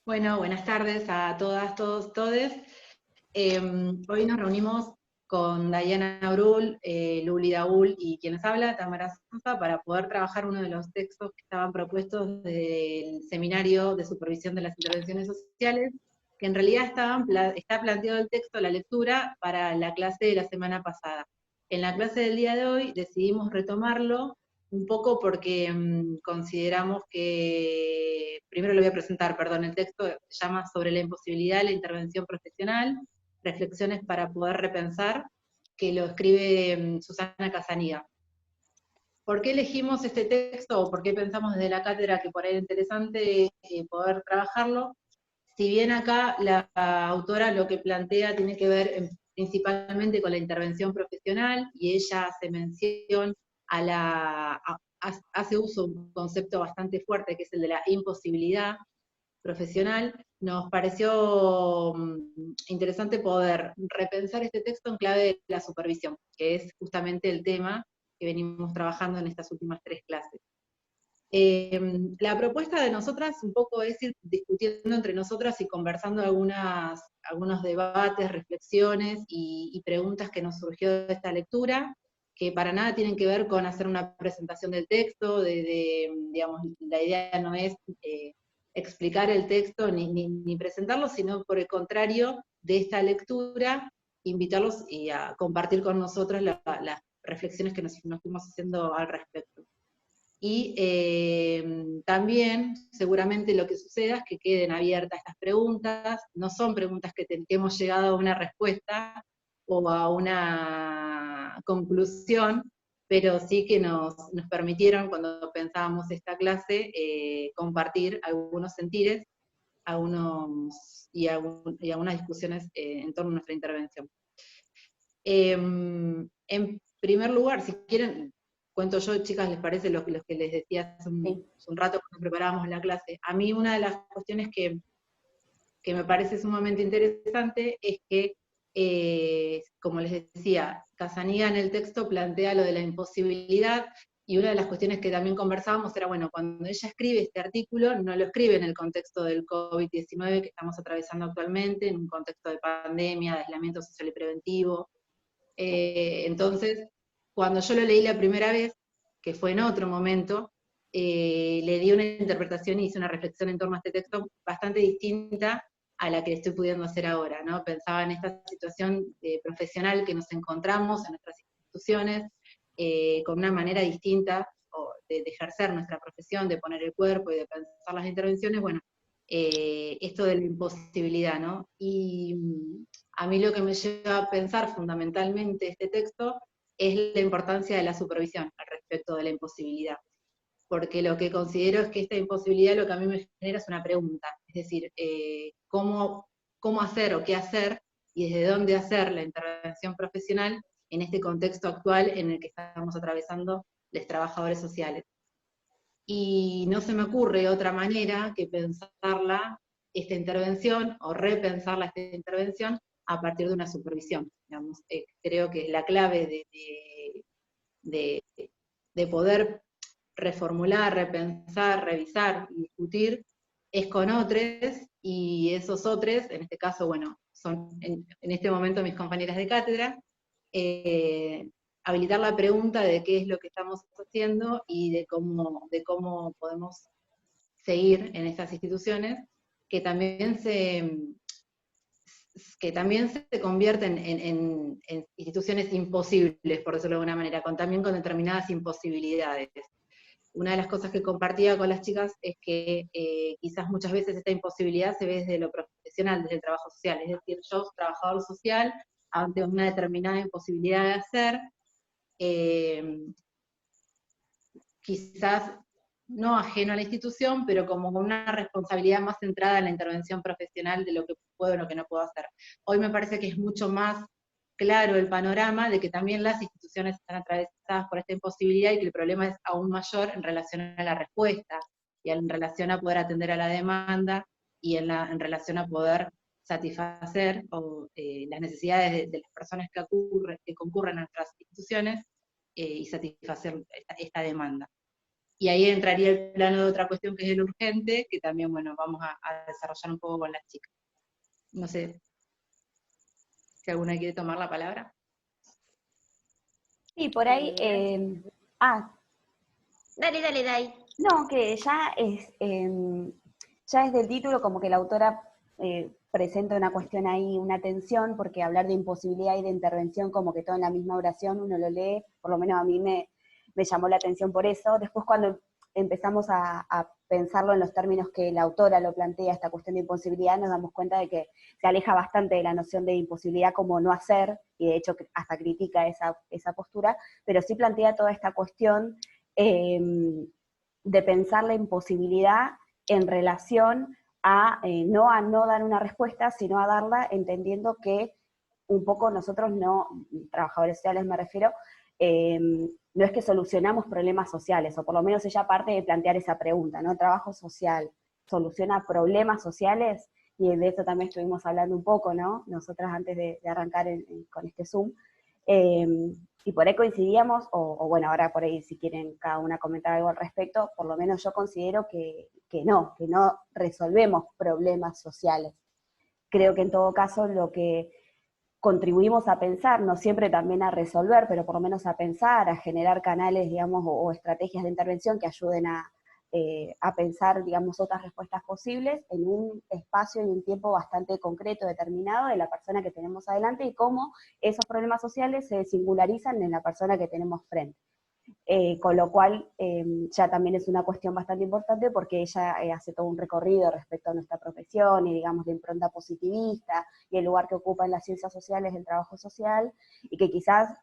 Bueno, buenas tardes a todas, todos, todes. Hoy nos reunimos con Dayana Brul, Luli Daul y quien les habla, Tamara Sosa, para poder trabajar uno de los textos que estaban propuestos del Seminario de Supervisión de las Intervenciones Sociales, que en realidad está planteado el texto, la lectura, para la clase de la semana pasada. En la clase del día de hoy decidimos retomarlo un poco porque consideramos que, primero lo voy a presentar, perdón, el texto se llama Sobre la imposibilidad de la intervención profesional, reflexiones para poder repensar, que lo escribe Susana Casaniga. ¿Por qué elegimos este texto o por qué pensamos desde la cátedra que por ahí era interesante poder trabajarlo? Si bien acá la autora lo que plantea tiene que ver principalmente con la intervención profesional, y ella hace mención hace uso de un concepto bastante fuerte, que es el de la imposibilidad profesional, nos pareció interesante poder repensar este texto en clave de la supervisión, que es justamente el tema que venimos trabajando en estas últimas 3 clases. La propuesta de nosotras un poco es ir discutiendo entre nosotras y conversando algunos debates, reflexiones y preguntas que nos surgió de esta lectura, que para nada tienen que ver con hacer una presentación del texto, digamos, la idea no es explicar el texto ni presentarlo, sino por el contrario de esta lectura, invitarlos a compartir con nosotros las reflexiones que nos fuimos haciendo al respecto. Y también seguramente lo que suceda es que queden abiertas estas preguntas, no son preguntas que hemos llegado a una respuesta o a una conclusión, pero sí que nos permitieron, cuando pensábamos esta clase, compartir algunos sentires y algunas discusiones en torno a nuestra intervención. En primer lugar, si quieren, cuento yo, chicas, ¿les parece lo que les decía hace Sí. un rato cuando preparábamos la clase? A mí una de las cuestiones que me parece sumamente interesante es que, como les decía, Casaniga en el texto plantea lo de la imposibilidad, y una de las cuestiones que también conversábamos era, bueno, cuando ella escribe este artículo, no lo escribe en el contexto del COVID-19 que estamos atravesando actualmente, en un contexto de pandemia, de aislamiento social y preventivo. Entonces, cuando yo lo leí la primera vez, que fue en otro momento, le di una interpretación y hice una reflexión en torno a este texto bastante distinta a la que estoy pudiendo hacer ahora, ¿no? Pensaba en esta situación profesional que nos encontramos en nuestras instituciones, con una manera distinta de ejercer nuestra profesión, de poner el cuerpo y de pensar las intervenciones, bueno, esto de la imposibilidad, ¿no? Y a mí lo que me lleva a pensar fundamentalmente este texto es la importancia de la supervisión al respecto de la imposibilidad, porque lo que considero es que esta imposibilidad lo que a mí me genera es una pregunta, es decir, cómo hacer o qué hacer y desde dónde hacer la intervención profesional en este contexto actual en el que estamos atravesando los trabajadores sociales. Y no se me ocurre otra manera que pensarla, esta intervención, o repensarla esta intervención, a partir de una supervisión. Digamos. Creo que la clave de, de poder reformular, repensar, revisar y discutir es con otros, y esos otros, en este caso, bueno, son en este momento mis compañeras de cátedra, habilitar la pregunta de qué es lo que estamos haciendo y de cómo podemos seguir en estas instituciones que también se convierten en instituciones imposibles, por decirlo de alguna manera, también con determinadas imposibilidades. Una de las cosas que compartía con las chicas es que quizás muchas veces esta imposibilidad se ve desde lo profesional, desde el trabajo social, es decir, yo, trabajador social, ante una determinada imposibilidad de hacer, quizás no ajeno a la institución, pero como con una responsabilidad más centrada en la intervención profesional de lo que puedo o lo que no puedo hacer. Hoy me parece que es mucho más claro el panorama de que también las instituciones están atravesadas por esta imposibilidad y que el problema es aún mayor en relación a la respuesta y en relación a poder atender a la demanda y en relación a poder satisfacer las necesidades de las personas que concurren a nuestras instituciones y satisfacer esta demanda. Y ahí entraría el plano de otra cuestión que es el urgente, que también, bueno, vamos a desarrollar un poco con las chicas. No sé si alguna quiere tomar la palabra. Sí, por ahí. Ah, Dale, dale, Dai. no, que ya es del título como que la autora presenta una cuestión ahí, una tensión, porque hablar de imposibilidad y de intervención como que todo en la misma oración, uno lo lee, por lo menos a mí me llamó la atención por eso. Después cuando empezamos a pensarlo en los términos que la autora lo plantea, esta cuestión de imposibilidad, nos damos cuenta de que se aleja bastante de la noción de imposibilidad como no hacer, y de hecho hasta critica esa postura, pero sí plantea toda esta cuestión de pensar la imposibilidad en relación a no dar una respuesta, sino a darla entendiendo que un poco nosotros no, trabajadores sociales me refiero, no es que solucionamos problemas sociales, o por lo menos ella parte de plantear esa pregunta, ¿no? ¿Trabajo social soluciona problemas sociales? Y de eso también estuvimos hablando un poco, ¿no? Nosotras antes de arrancar con este Zoom. Y por ahí coincidíamos, o bueno, ahora por ahí si quieren cada una comentar algo al respecto, por lo menos yo considero que no resolvemos problemas sociales. Creo que en todo caso lo que contribuimos a pensar, no siempre también a resolver, pero por lo menos a pensar, a generar canales, digamos, o estrategias de intervención que ayuden a pensar, digamos, otras respuestas posibles en un espacio y un tiempo bastante concreto, determinado de la persona que tenemos adelante y cómo esos problemas sociales se singularizan en la persona que tenemos frente. Con lo cual ya también es una cuestión bastante importante porque ella hace todo un recorrido respecto a nuestra profesión y digamos de impronta positivista y el lugar que ocupa en las ciencias sociales el trabajo social, y que quizás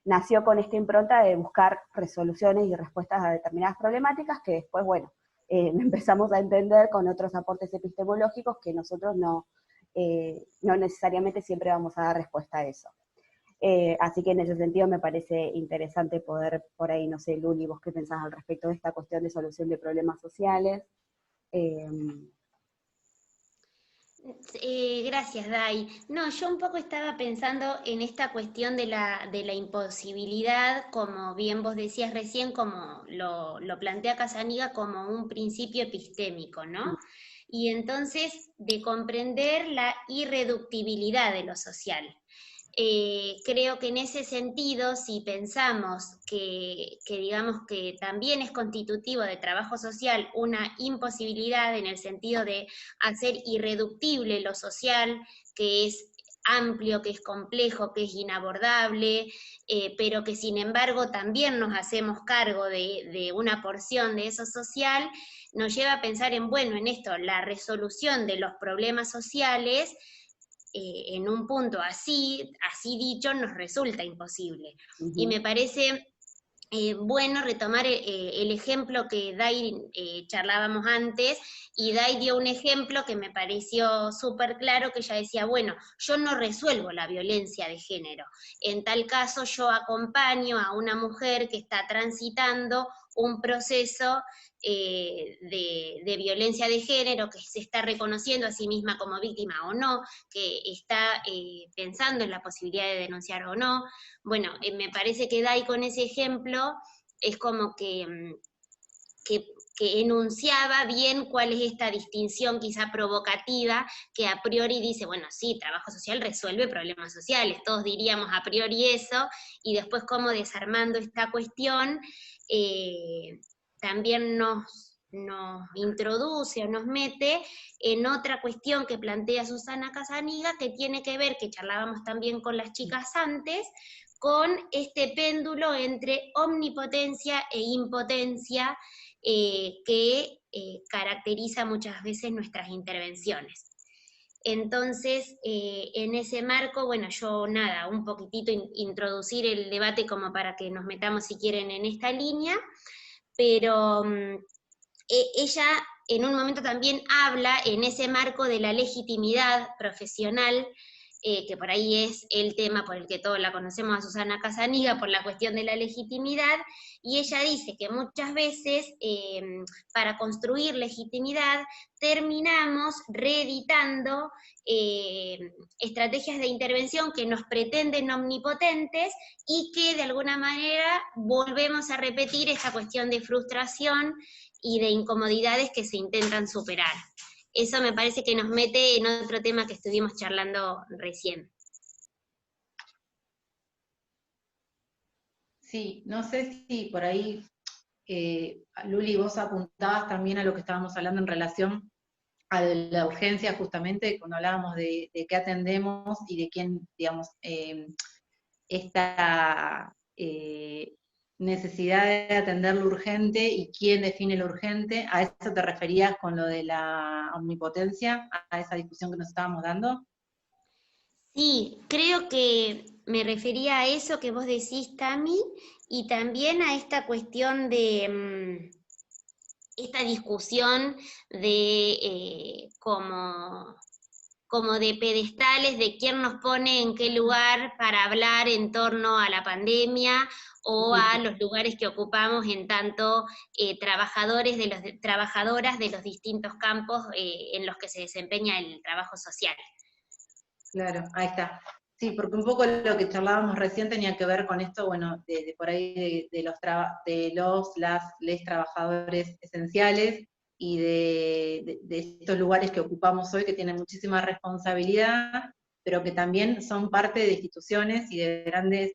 nació con esta impronta de buscar resoluciones y respuestas a determinadas problemáticas que después, bueno, empezamos a entender con otros aportes epistemológicos que nosotros no necesariamente siempre vamos a dar respuesta a eso. Así que en ese sentido me parece interesante poder, por ahí, no sé, Luli, vos qué pensás al respecto de esta cuestión de solución de problemas sociales. Gracias, Dai. No, yo un poco estaba pensando en esta cuestión de la imposibilidad, como bien vos decías recién, como lo plantea Casaniga como un principio epistémico, ¿no? Y entonces de comprender la irreductibilidad de lo social. Creo que en ese sentido, si pensamos que digamos que también es constitutivo de trabajo social una imposibilidad en el sentido de hacer irreductible lo social, que es amplio, que es complejo, que es inabordable, pero que sin embargo también nos hacemos cargo de una porción de eso social, nos lleva a pensar en, bueno, en esto, la resolución de los problemas sociales, en un punto así dicho, nos resulta imposible. Y me parece bueno retomar el ejemplo que Dai charlábamos antes, y Dai dio un ejemplo que me pareció súper claro, que ella decía, bueno, yo no resuelvo la violencia de género, en tal caso yo acompaño a una mujer que está transitando un proceso de violencia de género, que se está reconociendo a sí misma como víctima o no, que está pensando en la posibilidad de denunciar o no. Bueno, me parece que Dai con ese ejemplo es como que enunciaba bien cuál es esta distinción quizá provocativa, que a priori dice, bueno, sí, trabajo social resuelve problemas sociales, todos diríamos a priori eso, y después cómo desarmando esta cuestión también nos introduce o nos mete en otra cuestión que plantea Susana Casaniga, que tiene que ver, que charlábamos también con las chicas antes, con este péndulo entre omnipotencia e impotencia que caracteriza muchas veces nuestras intervenciones. Entonces, en ese marco, bueno, yo nada, un poquitito introducir el debate como para que nos metamos si quieren en esta línea, pero ella en un momento también habla en ese marco de la legitimidad profesional que por ahí es el tema por el que todos la conocemos a Susana Casaniga, por la cuestión de la legitimidad, y ella dice que muchas veces para construir legitimidad terminamos reeditando estrategias de intervención que nos pretenden omnipotentes y que de alguna manera volvemos a repetir esa cuestión de frustración y de incomodidades que se intentan superar. Eso me parece que nos mete en otro tema que estuvimos charlando recién. Sí, no sé si por ahí, Luli, vos apuntabas también a lo que estábamos hablando en relación a la urgencia, justamente, cuando hablábamos de qué atendemos y de quién, digamos, esta necesidad de atender lo urgente y quién define lo urgente. ¿A eso te referías con lo de la omnipotencia, a esa discusión que nos estábamos dando? Sí, creo que me refería a eso que vos decís, Tami, y también a esta cuestión de esta discusión de como de pedestales, de quién nos pone en qué lugar para hablar en torno a la pandemia o a los lugares que ocupamos en tanto trabajadoras de los distintos campos en los que se desempeña el trabajo social. Claro, ahí está. Sí, porque un poco lo que charlábamos recién tenía que ver con esto, bueno, de por ahí les trabajadores esenciales y de estos lugares que ocupamos hoy que tienen muchísima responsabilidad, pero que también son parte de instituciones y de grandes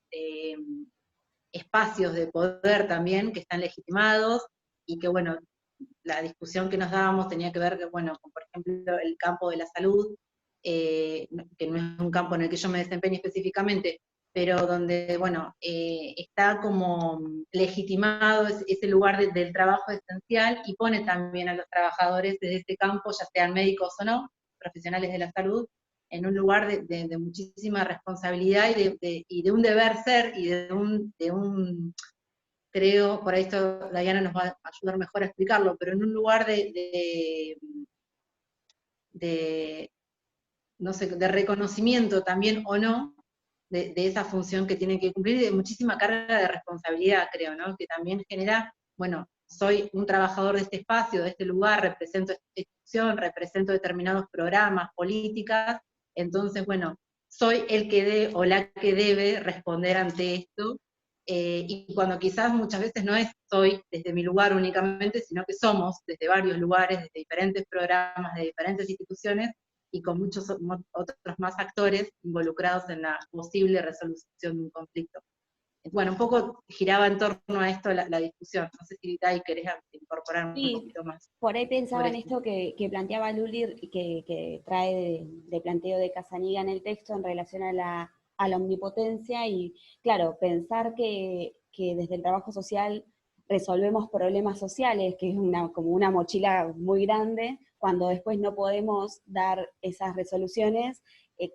espacios de poder también que están legitimados y que, bueno, la discusión que nos dábamos tenía que ver, bueno, con, por ejemplo, el campo de la salud, que no es un campo en el que yo me desempeño específicamente, pero donde, bueno, está como legitimado ese lugar del trabajo esencial y pone también a los trabajadores desde este campo, ya sean médicos o no, profesionales de la salud, en un lugar de muchísima responsabilidad y de un deber ser y de un creo, por ahí esto Diana nos va a ayudar mejor a explicarlo, pero en un lugar de no sé, de reconocimiento también o no de esa función que tienen que cumplir y de muchísima carga de responsabilidad, creo, ¿no? Que también genera, bueno, soy un trabajador de este espacio, de este lugar, represento esta institución, represento determinados programas, políticas, entonces, bueno, soy el que debe o la que debe responder ante esto, y cuando quizás muchas veces no es soy desde mi lugar únicamente, sino que somos desde varios lugares, desde diferentes programas, de diferentes instituciones, y con muchos otros más actores involucrados en la posible resolución de un conflicto. Bueno, un poco giraba en torno a esto la discusión. No sé si Dai querés incorporar un Sí, poquito más por ahí pensaba sobre en esto. esto que planteaba Luli, que trae de planteo de Casaniga en el texto en relación a la omnipotencia y, claro, pensar que desde el trabajo social resolvemos problemas sociales, que es como una mochila muy grande, cuando después no podemos dar esas resoluciones, es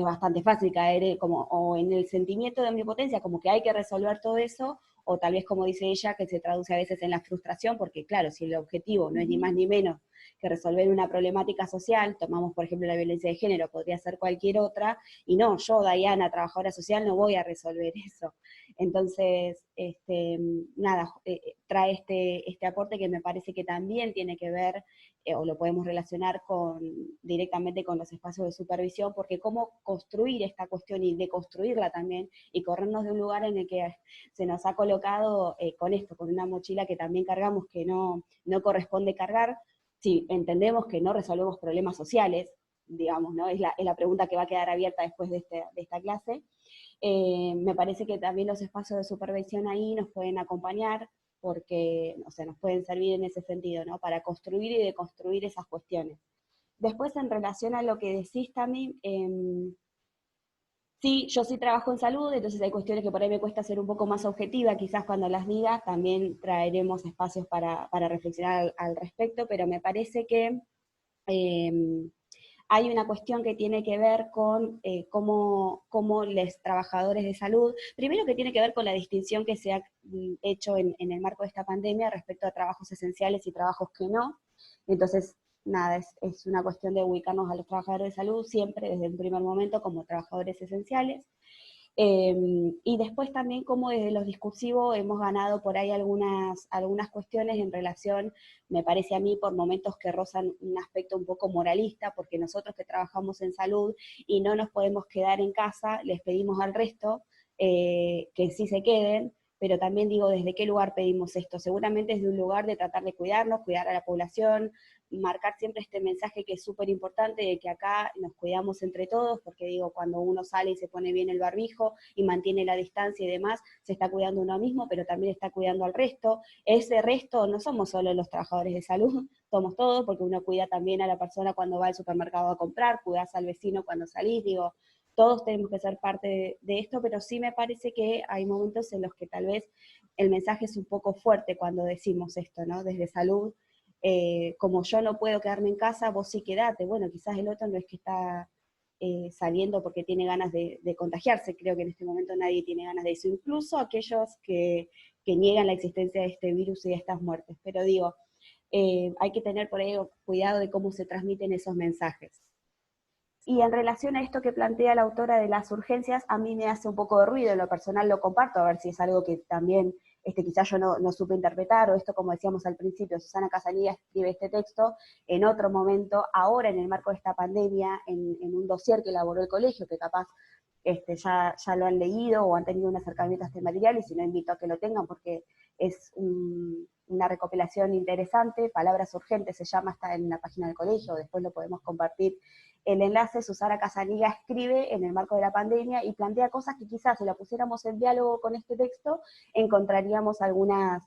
bastante fácil caer como o en el sentimiento de omnipotencia, como que hay que resolver todo eso, o tal vez como dice ella, que se traduce a veces en la frustración, porque claro, si el objetivo no es ni más ni menos que resolver una problemática social, tomamos por ejemplo la violencia de género, podría ser cualquier otra, y no, yo, Diana, trabajadora social, no voy a resolver eso. Entonces, nada, trae este aporte que me parece que también tiene que ver, o lo podemos relacionar directamente con los espacios de supervisión, porque cómo construir esta cuestión y deconstruirla también, y corrernos de un lugar en el que se nos ha colocado con esto, con una mochila que también cargamos que no corresponde cargar, si entendemos que no resolvemos problemas sociales, digamos, ¿no? Es la pregunta que va a quedar abierta después de esta clase. Me parece que también los espacios de supervisión ahí nos pueden acompañar porque, o sea, nos pueden servir en ese sentido, ¿no? Para construir y deconstruir esas cuestiones. Después, en relación a lo que decís también, sí, yo sí trabajo en salud, entonces hay cuestiones que por ahí me cuesta ser un poco más objetiva, quizás cuando las diga también traeremos espacios para reflexionar al respecto, pero me parece que hay una cuestión que tiene que ver con cómo los trabajadores de salud, primero que tiene que ver con la distinción que se ha hecho en el marco de esta pandemia respecto a trabajos esenciales y trabajos que no. Entonces, nada, es una cuestión de ubicarnos a los trabajadores de salud siempre desde el primer momento como trabajadores esenciales. Y después también como desde los discursivos hemos ganado por ahí algunas cuestiones en relación, me parece a mí, por momentos que rozan un aspecto un poco moralista, porque nosotros que trabajamos en salud y no nos podemos quedar en casa, les pedimos al resto que sí se queden, pero también digo, ¿desde qué lugar pedimos esto? Seguramente es de un lugar de tratar de cuidarnos, cuidar a la población, marcar siempre este mensaje que es súper importante de que acá nos cuidamos entre todos, porque digo, cuando uno sale y se pone bien el barbijo y mantiene la distancia y demás, se está cuidando uno mismo, pero también está cuidando al resto. Ese resto no somos solo los trabajadores de salud, somos todos, porque uno cuida también a la persona cuando va al supermercado a comprar, cuidas al vecino cuando salís, digo, todos tenemos que ser parte de esto, pero sí me parece que hay momentos en los que tal vez el mensaje es un poco fuerte cuando decimos esto, ¿no? Desde salud, como yo no puedo quedarme en casa, vos sí quedate. Bueno, quizás el otro no es que está saliendo porque tiene ganas de contagiarse, creo que en este momento nadie tiene ganas de eso, incluso aquellos que niegan la existencia de este virus y de estas muertes. Pero digo, hay que tener por ello cuidado de cómo se transmiten esos mensajes. Y en relación a esto que plantea la autora de las urgencias, a mí me hace un poco de ruido, en lo personal lo comparto, a ver si es algo que también quizás yo no supe interpretar, o esto como decíamos al principio, Susana Casanilla escribe este texto en otro momento, ahora en el marco de esta pandemia, en un dossier que elaboró el colegio, que capaz ya lo han leído o han tenido un acercamiento a este material, y si no invito a que lo tengan porque es una recopilación interesante. Palabras urgentes se llama, está en la página del colegio, después lo podemos compartir el enlace. Susana Casanilla escribe en el marco de la pandemia y plantea cosas que quizás si la pusiéramos en diálogo con este texto encontraríamos algunas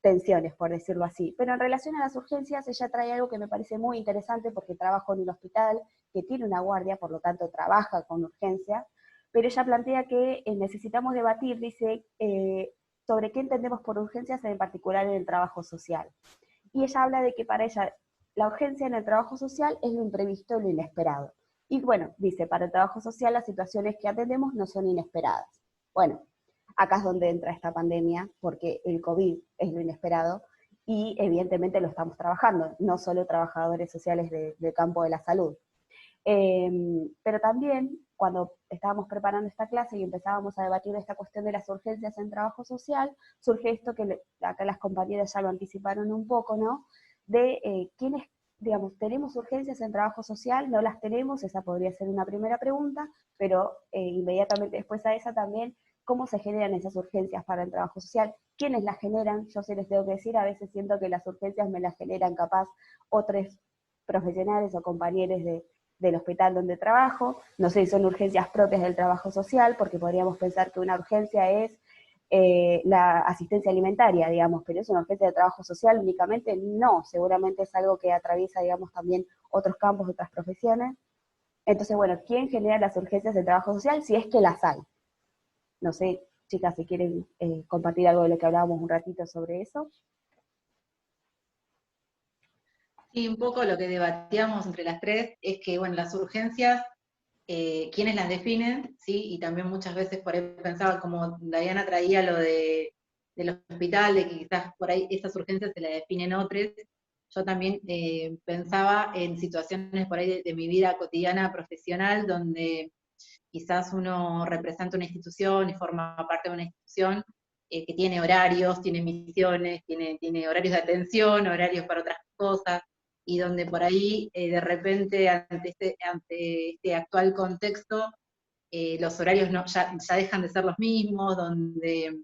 tensiones, por decirlo así. Pero en relación a las urgencias, ella trae algo que me parece muy interesante porque trabajo en un hospital que tiene una guardia, por lo tanto trabaja con urgencia, pero ella plantea que necesitamos debatir, dice, sobre qué entendemos por urgencias, en particular en el trabajo social. Y ella habla de que para ella la urgencia en el trabajo social es lo imprevisto, lo inesperado. Y bueno, dice, para el trabajo social las situaciones que atendemos no son inesperadas. Bueno, acá es donde entra esta pandemia, porque el COVID es lo inesperado y evidentemente lo estamos trabajando, no solo trabajadores sociales del campo de la salud. Pero también, cuando estábamos preparando esta clase y empezábamos a debatir esta cuestión de las urgencias en trabajo social, surge esto que acá las compañeras ya lo anticiparon un poco, ¿no? De quiénes, digamos, ¿tenemos urgencias en trabajo social? ¿No las tenemos? Esa podría ser una primera pregunta, pero inmediatamente después a esa también, ¿cómo se generan esas urgencias para el trabajo social? ¿Quiénes las generan? Yo sí les tengo que decir, a veces siento que las urgencias me las generan capaz otros profesionales o compañeros del hospital donde trabajo. No sé si son urgencias propias del trabajo social, porque podríamos pensar que una urgencia es la asistencia alimentaria, digamos, pero es una urgencia de trabajo social únicamente, no, seguramente es algo que atraviesa, digamos, también otros campos, otras profesiones. Entonces, bueno, ¿quién genera las urgencias de trabajo social? Si es que las hay. No sé, chicas, si quieren compartir algo de lo que hablábamos un ratito sobre eso. Sí, un poco lo que debatíamos entre las tres es que, bueno, las urgencias, ¿quiénes las definen? ¿Sí? Y también muchas veces por ahí pensaba, como Diana traía lo del hospital, de que quizás por ahí esas urgencias se las definen otros. Yo también pensaba en situaciones por ahí de mi vida cotidiana profesional, donde quizás uno representa una institución y forma parte de una institución que tiene horarios, tiene misiones, tiene horarios de atención, horarios para otras cosas, y donde por ahí de repente ante este actual contexto los horarios ya dejan de ser los mismos, donde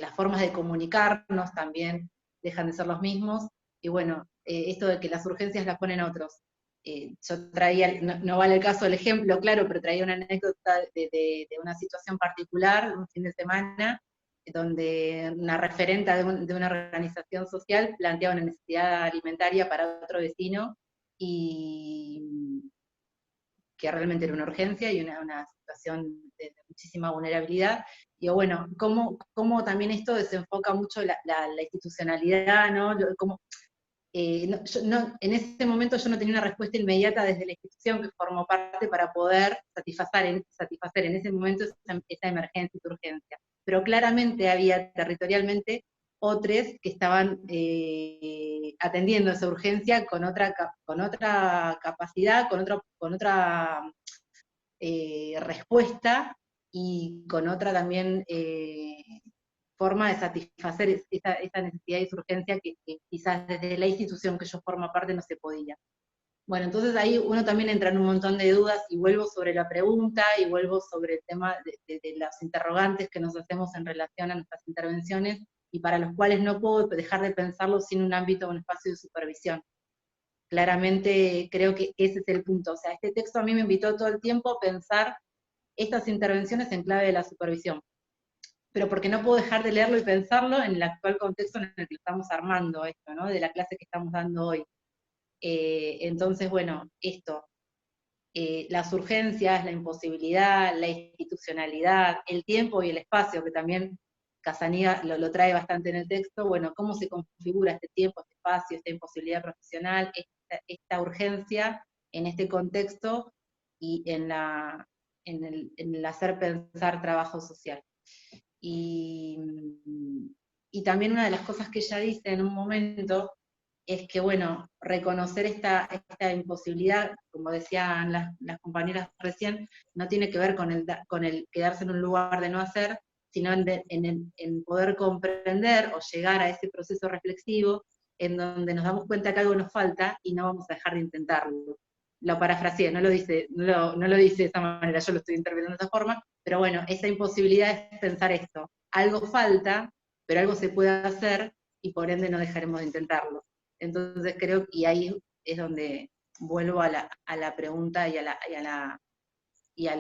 las formas de comunicarnos también dejan de ser los mismos, y bueno, esto de que las urgencias las ponen otros. Yo traía, no vale el caso del ejemplo, claro, pero traía una anécdota de una situación particular, un fin de semana, donde una referenta de una organización social planteaba una necesidad alimentaria para otro vecino, y que realmente era una urgencia y una situación de muchísima vulnerabilidad. Digo, bueno, cómo también esto desenfoca mucho la institucionalidad, ¿no? En ese momento yo no tenía una respuesta inmediata desde la institución que formó parte para poder satisfacer en ese momento esa emergencia y urgencia. Pero claramente había territorialmente otros que estaban atendiendo esa urgencia con otra capacidad, con otra respuesta y con otra también forma de satisfacer esa necesidad y esa urgencia que quizás desde la institución que yo formo parte no se podía. Bueno, entonces ahí uno también entra en un montón de dudas y vuelvo sobre la pregunta y vuelvo sobre el tema de los interrogantes que nos hacemos en relación a nuestras intervenciones y para los cuales no puedo dejar de pensarlo sin un ámbito o un espacio de supervisión. Claramente creo que ese es el punto. O sea, este texto a mí me invitó todo el tiempo a pensar estas intervenciones en clave de la supervisión. Pero porque no puedo dejar de leerlo y pensarlo en el actual contexto en el que estamos armando esto, ¿no? De la clase que estamos dando hoy. Entonces, bueno, esto, las urgencias, la imposibilidad, la institucionalidad, el tiempo y el espacio, que también Casaniga lo trae bastante en el texto, bueno, cómo se configura este tiempo, este espacio, esta imposibilidad profesional, esta urgencia en este contexto y en el hacer pensar trabajo social. Y también una de las cosas que ella dice en un momento es que, bueno, reconocer esta imposibilidad, como decían las compañeras recién, no tiene que ver con el quedarse en un lugar de no hacer, sino en poder comprender o llegar a ese proceso reflexivo en donde nos damos cuenta que algo nos falta y no vamos a dejar de intentarlo. Lo parafraseé, no lo dice de esa manera, yo lo estoy interpretando de esa forma, pero bueno, esa imposibilidad es pensar esto. Algo falta, pero algo se puede hacer y por ende no dejaremos de intentarlo. Entonces creo que ahí es donde vuelvo a la pregunta y al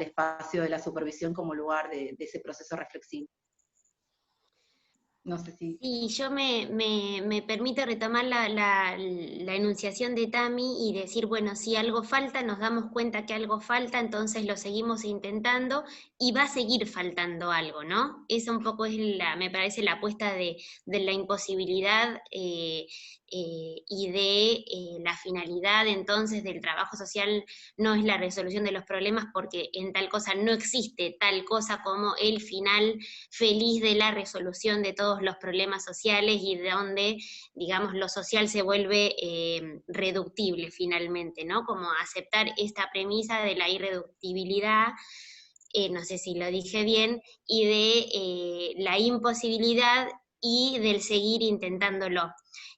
espacio de la supervisión como lugar de ese proceso reflexivo. No sé si... Sí, yo me permito retomar la enunciación de Tami y decir, bueno, si algo falta, nos damos cuenta que algo falta, entonces lo seguimos intentando y va a seguir faltando algo, ¿no? Esa un poco es me parece la apuesta de la imposibilidad y de la finalidad entonces del trabajo social no es la resolución de los problemas porque en tal cosa no existe tal cosa como el final feliz de la resolución de todos los problemas sociales y de donde, digamos, lo social se vuelve reductible finalmente, ¿no? Como aceptar esta premisa de la irreductibilidad, no sé si lo dije bien, y de la imposibilidad y del seguir intentándolo.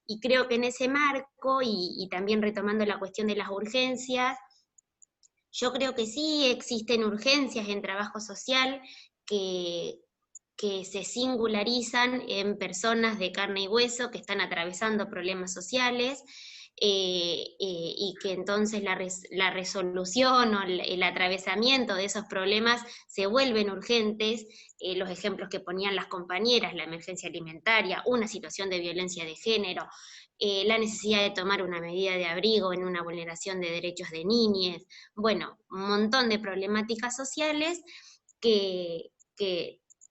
Y creo que en ese marco, y también retomando la cuestión de las urgencias, yo creo que sí existen urgencias en trabajo social que se singularizan en personas de carne y hueso que están atravesando problemas sociales y que entonces la resolución o el atravesamiento de esos problemas se vuelven urgentes. Los ejemplos que ponían las compañeras, la emergencia alimentaria, una situación de violencia de género, la necesidad de tomar una medida de abrigo en una vulneración de derechos de niñez, bueno, un montón de problemáticas sociales que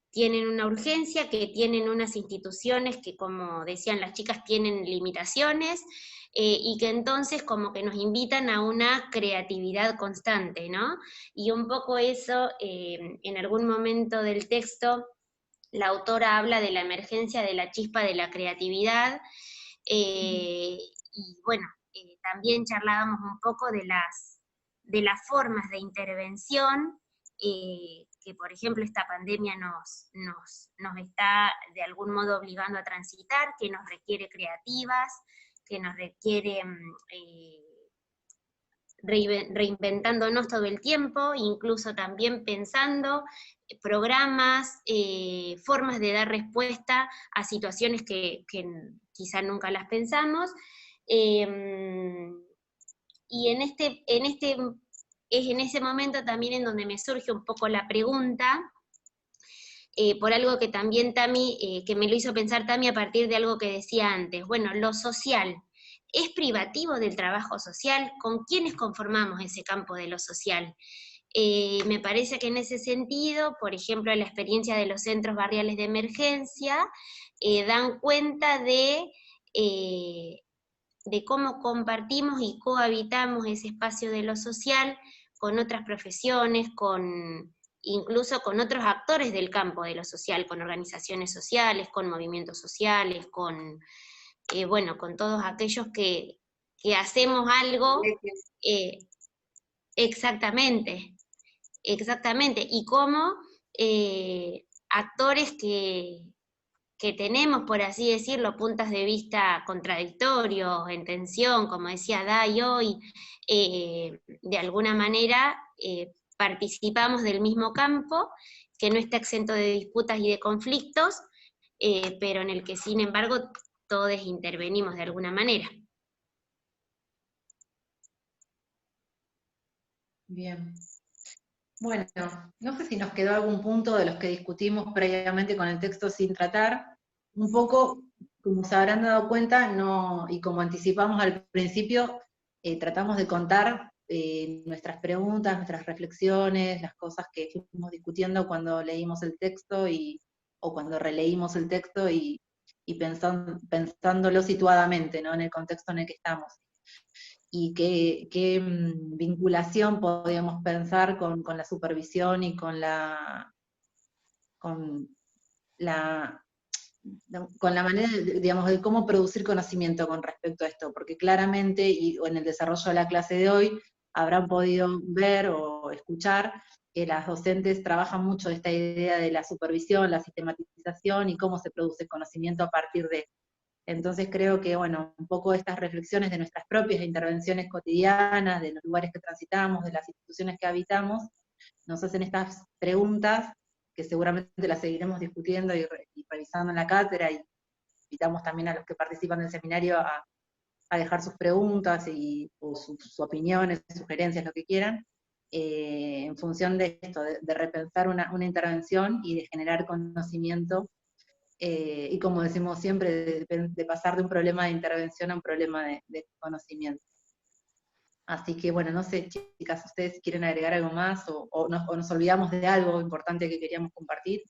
tienen una urgencia, que tienen unas instituciones que, como decían las chicas, tienen limitaciones, y que entonces como que nos invitan a una creatividad constante, ¿no? Y un poco eso, en algún momento del texto, la autora habla de la emergencia de la chispa de la creatividad, y bueno, también charlábamos un poco de las formas de intervención, que por ejemplo esta pandemia nos está de algún modo obligando a transitar, que nos requiere creativas, que nos requiere reinventándonos todo el tiempo, incluso también pensando programas, formas de dar respuesta a situaciones que quizá nunca las pensamos. Y es en ese momento también en donde me surge un poco la pregunta, por algo que también Tami, que me lo hizo pensar Tami a partir de algo que decía antes. Bueno, lo social, ¿es privativo del trabajo social? ¿Con quiénes conformamos ese campo de lo social? Me parece que en ese sentido, por ejemplo, la experiencia de los centros barriales de emergencia, dan cuenta de cómo compartimos y cohabitamos ese espacio de lo social con otras profesiones, incluso con otros actores del campo de lo social, con organizaciones sociales, con movimientos sociales, con bueno, con todos aquellos que hacemos algo, exactamente, exactamente, y como actores que tenemos, por así decirlo, puntos de vista contradictorios, en tensión, como decía Day hoy, de alguna manera participamos del mismo campo, que no está exento de disputas y de conflictos, pero en el que sin embargo todos intervenimos de alguna manera. Bien. Bueno, no sé si nos quedó algún punto de los que discutimos previamente con el texto sin tratar. Un poco, como se habrán dado cuenta, no, y como anticipamos al principio, tratamos de contar nuestras preguntas, nuestras reflexiones, las cosas que fuimos discutiendo cuando leímos el texto o cuando releímos el texto y pensándolo situadamente, ¿no? En el contexto en el que estamos. Y qué vinculación podíamos pensar con la supervisión y con la con la manera, digamos, de cómo producir conocimiento con respecto a esto, porque claramente, o en el desarrollo de la clase de hoy, habrán podido ver o escuchar que las docentes trabajan mucho esta idea de la supervisión, la sistematización y cómo se produce conocimiento a partir de. Entonces creo que, bueno, un poco estas reflexiones de nuestras propias intervenciones cotidianas, de los lugares que transitamos, de las instituciones que habitamos, nos hacen estas preguntas que seguramente las seguiremos discutiendo y revisando en la cátedra, y invitamos también a los que participan del seminario a dejar sus preguntas o sus opiniones, sugerencias, lo que quieran, en función de esto, de repensar una intervención y de generar conocimiento, y como decimos siempre, de pasar de un problema de intervención a un problema de conocimiento. Así que bueno, no sé, chicas, ¿ustedes quieren agregar algo más o nos olvidamos de algo importante que queríamos compartir?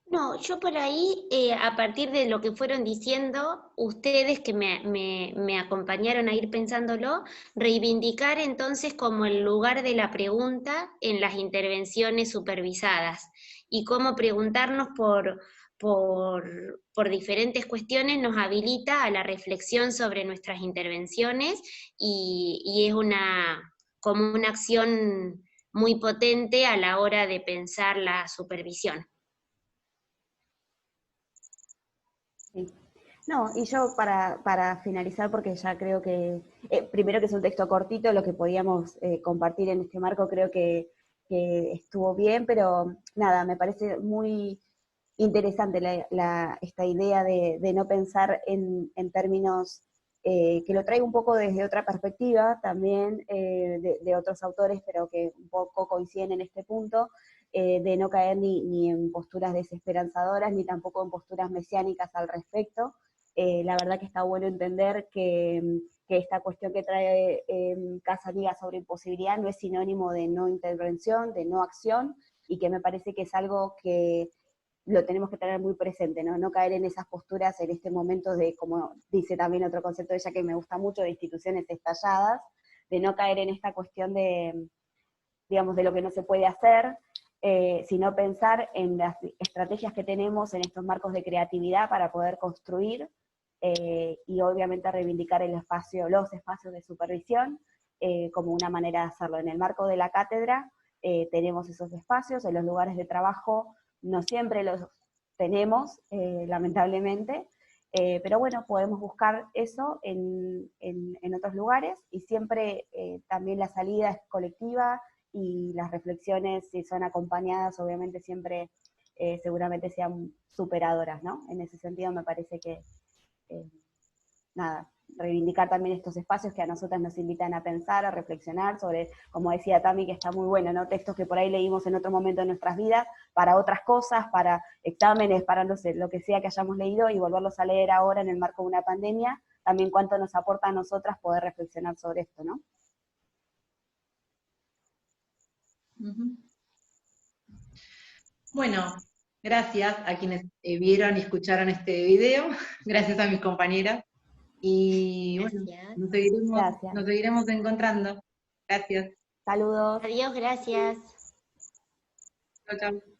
No, yo por ahí, a partir de lo que fueron diciendo ustedes que me acompañaron a ir pensándolo, reivindicar entonces como el lugar de la pregunta en las intervenciones supervisadas y cómo preguntarnos por diferentes cuestiones nos habilita a la reflexión sobre nuestras intervenciones y es como una acción muy potente a la hora de pensar la supervisión. Sí. No, y yo para finalizar, porque ya creo que, primero que es un texto cortito, lo que podíamos compartir en este marco creo que estuvo bien, pero nada, me parece muy interesante esta idea de no pensar en términos, que lo traigo un poco desde otra perspectiva también, de otros autores, pero que un poco coinciden en este punto, de no caer ni en posturas desesperanzadoras, ni tampoco en posturas mesiánicas al respecto. La verdad que está bueno entender que esta cuestión que trae Casanica sobre imposibilidad no es sinónimo de no intervención, de no acción, y que me parece que es algo que lo tenemos que tener muy presente, ¿no? No caer en esas posturas en este momento de, como dice también otro concepto de ella que me gusta mucho, de instituciones estalladas, de no caer en esta cuestión de, digamos, de lo que no se puede hacer, sino pensar en las estrategias que tenemos en estos marcos de creatividad para poder construir, y obviamente reivindicar el espacio, los espacios de supervisión, como una manera de hacerlo. En el marco de la cátedra tenemos esos espacios, en los lugares de trabajo no siempre los tenemos, lamentablemente, pero bueno, podemos buscar eso en otros lugares, y siempre también la salida es colectiva, y las reflexiones, si son acompañadas, obviamente siempre seguramente sean superadoras, ¿no? En ese sentido me parece que, nada, reivindicar también estos espacios que a nosotras nos invitan a pensar, a reflexionar sobre, como decía Tami, que está muy bueno, ¿no? Textos que por ahí leímos en otro momento de nuestras vidas, para otras cosas, para exámenes, para no sé, lo que sea que hayamos leído, y volverlos a leer ahora en el marco de una pandemia, también cuánto nos aporta a nosotras poder reflexionar sobre esto, ¿no? Bueno, gracias a quienes vieron y escucharon este video, gracias a mis compañeras, y bueno, Gracias. Gracias. nos seguiremos encontrando. Gracias. Saludos. Adiós, gracias. Chao, chao.